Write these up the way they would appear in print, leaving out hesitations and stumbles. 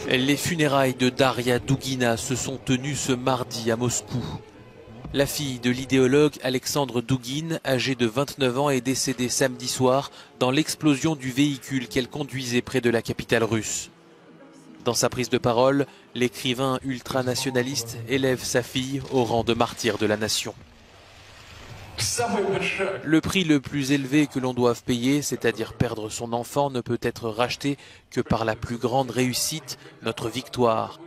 Les funérailles de Daria Dugina se sont tenues ce mardi à Moscou. La fille de l'idéologue Alexandre Dugin, âgée de 29 ans, est décédée samedi soir dans l'explosion du véhicule qu'elle conduisait près de la capitale russe. Dans sa prise de parole, l'écrivain ultranationaliste élève sa fille au rang de martyr de la nation. Le prix le plus élevé que l'on doive payer, c'est-à-dire perdre son enfant, ne peut être racheté que par la plus grande réussite, notre victoire.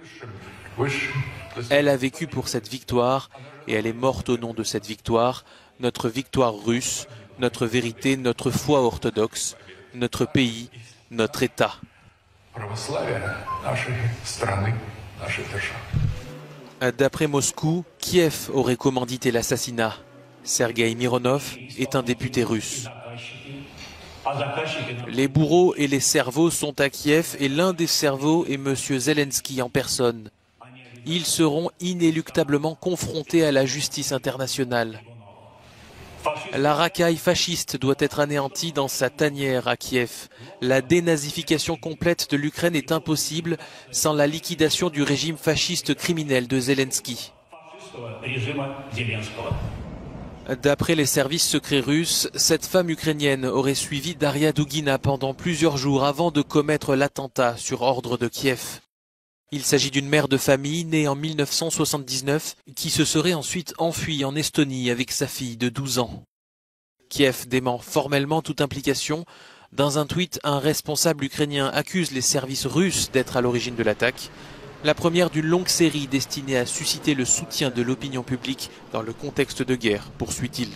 Elle a vécu pour cette victoire et elle est morte au nom de cette victoire, notre victoire russe, notre vérité, notre foi orthodoxe, notre pays, notre État. D'après Moscou, Kiev aurait commandité l'assassinat. Sergueï Mironov est un député russe. Les bourreaux et les cerveaux sont à Kiev et l'un des cerveaux est M. Zelensky en personne. Ils seront inéluctablement confrontés à la justice internationale. La racaille fasciste doit être anéantie dans sa tanière à Kiev. La dénazification complète de l'Ukraine est impossible sans la liquidation du régime fasciste criminel de Zelensky. D'après les services secrets russes, cette femme ukrainienne aurait suivi Daria Dugina pendant plusieurs jours avant de commettre l'attentat sur ordre de Kiev. Il s'agit d'une mère de famille née en 1979 qui se serait ensuite enfuie en Estonie avec sa fille de 12 ans. Kiev dément formellement toute implication. Dans un tweet, un responsable ukrainien accuse les services russes d'être à l'origine de l'attaque. La première d'une longue série destinée à susciter le soutien de l'opinion publique dans le contexte de guerre, poursuit-il.